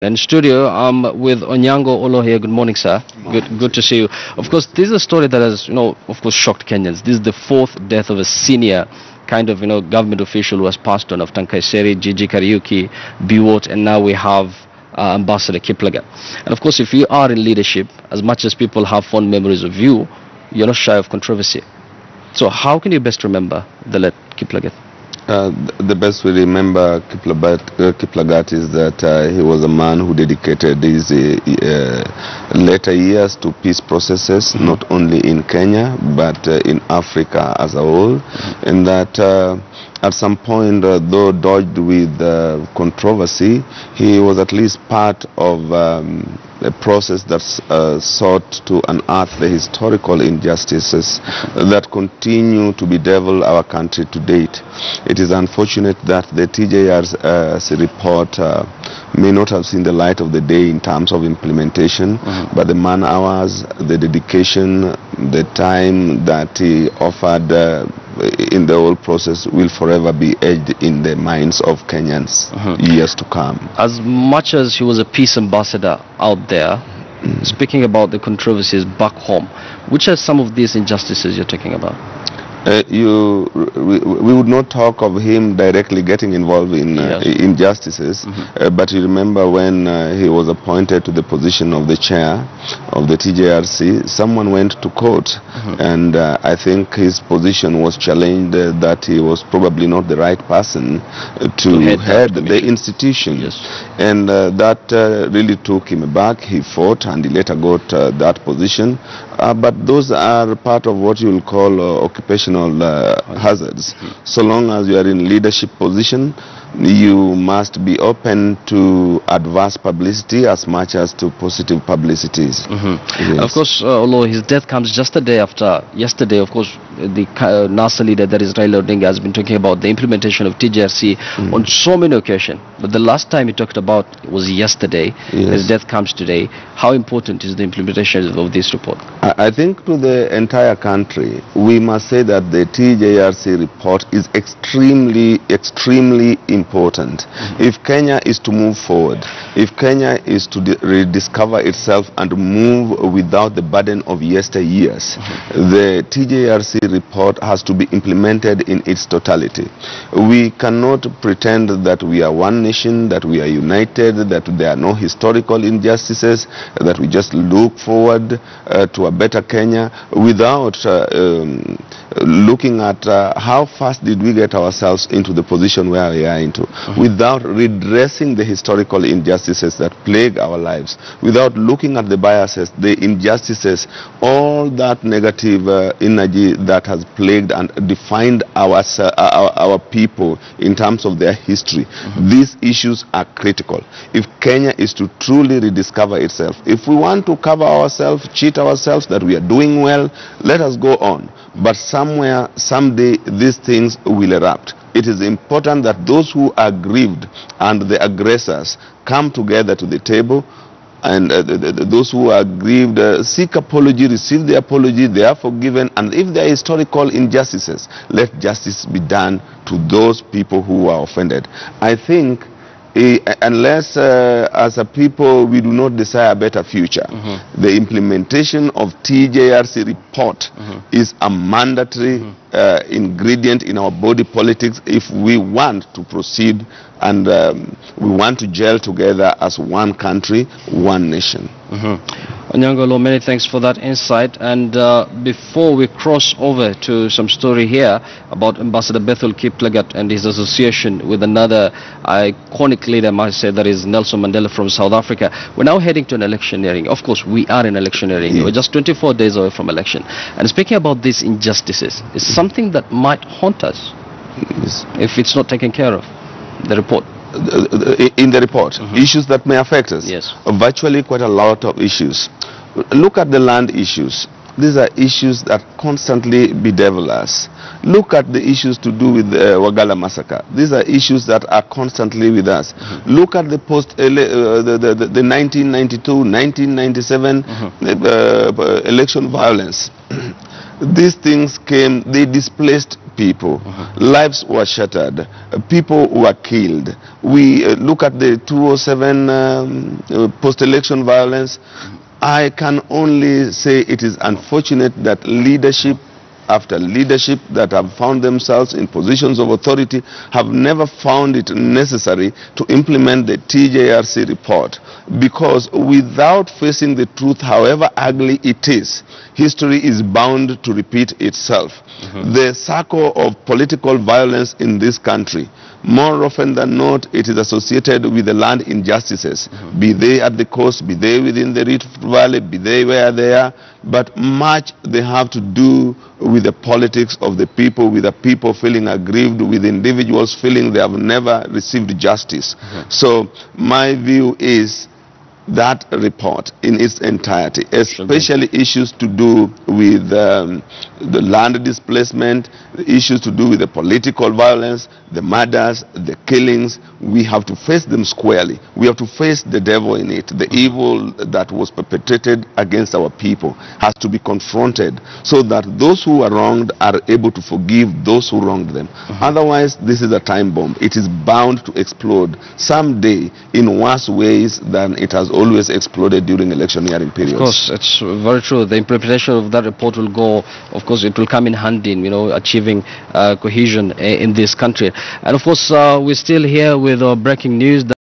In studio, I'm with Onyango Oloo here. Good morning, sir. Good to see you. Of course, this is a story that has, of course, shocked Kenyans. This is the fourth death of a senior kind of, government official who has passed on of Tankaiseri, Gigi Kariuki, Biwot, and now we have Ambassador Kiplagat. And of course, if you are in leadership, as much as people have fond memories of you, you're not shy of controversy. So how can you best remember the late Kiplagat? The best we remember Kiplagat is that he was a man who dedicated his later years to peace processes, not only in Kenya but in Africa as a whole, and that at some point, though dodged with controversy, he was at least part of a process that sought to unearth the historical injustices that continue to bedevil our country to date. It is unfortunate that the TJRC report may not have seen the light of the day in terms of implementation, but the man hours, the dedication, the time that he offered in the whole process will forever be etched in the minds of Kenyans years to come. As much as he was a peace ambassador out there, speaking about the controversies back home, which are some of these injustices you're talking about? We would not talk of him directly getting involved in injustices, but you remember when he was appointed to the position of the chair of the TJRC, someone went to court, and I think his position was challenged that he was probably not the right person to head the institution. And that really took him aback. He fought and he later got that position. But those are part of what you will call occupational hazards. So long as you are in leadership position, you must be open to adverse publicity as much as to positive publicities. Yes. Of course, although his death comes just a day after yesterday, of course, the NASA leader, that is Raila Odinga, has been talking about the implementation of TJRC on so many occasions. But the last time he talked about was yesterday. His death comes today. How important is the implementation of this report? I think to the entire country, we must say that the TJRC report is extremely important. If Kenya is to move forward, if Kenya is to rediscover itself and move without the burden of yesteryears, the TJRC report has to be implemented in its totality. We cannot pretend that we are one nation, that we are united, that there are no historical injustices, that we just look forward to a better Kenya without looking at how fast did we get ourselves into the position where we are into, without redressing the historical injustices that plague our lives, without looking at the biases, the injustices, all that negative energy that has plagued and defined our people in terms of their history. These issues are critical. If Kenya is to truly rediscover itself, if we want to cover ourselves, cheat ourselves that we are doing well, let us go on. But somewhere, someday, these things will erupt. It is important that those who are aggrieved and the aggressors come together to the table, and those who are aggrieved seek apology, receive the apology, they are forgiven, and if there are historical injustices, let justice be done to those people who are offended. I think unless as a people we do not desire a better future, the implementation of TJRC report is a mandatory ingredient in our body politics if we want to proceed and we want to gel together as one country, one nation. Onyango Oloo, many thanks for that insight. And before we cross over to some story here about Ambassador Bethuel Kiplagat and his association with another iconic leader, I might say, that is Nelson Mandela from South Africa, we're now heading to an electioneering. Of course, we are in electioneering. We're just 24 days away from election. And speaking about these injustices, it's something that might haunt us if it's not taken care of. The report. In the report, issues that may affect us. Virtually quite a lot of issues. Look at the land issues. These are issues that constantly bedevil us. Look at the issues to do with the Wagala massacre. These are issues that are constantly with us. Look at the the 1992, 1997 election violence. These things came, they displaced people. Lives were shattered. People were killed. We look at the 207 post-election violence. I can only say it is unfortunate that leadership after leadership that have found themselves in positions of authority have never found it necessary to implement the TJRC report, because without facing the truth, however ugly it is, history is bound to repeat itself. The circle of political violence in this country, more often than not, it is associated with the land injustices, be they at the coast, be they within the Rift Valley, be they where they are, but much they have to do with the politics of the people, with the people feeling aggrieved, with individuals feeling they have never received justice. So my view is that report in its entirety, especially issues to do with the land displacement, issues to do with the political violence, the murders, the killings, we have to face them squarely. We have to face the devil in it. The evil that was perpetrated against our people has to be confronted so that those who are wronged are able to forgive those who wronged them. Otherwise, this is a time bomb. It is bound to explode someday in worse ways than it has always exploded during electioneering periods. Of course, it's very true. The implementation of that report will go, of course, it will come in handy in, achieving cohesion in this country. And of course, we're still here with breaking news.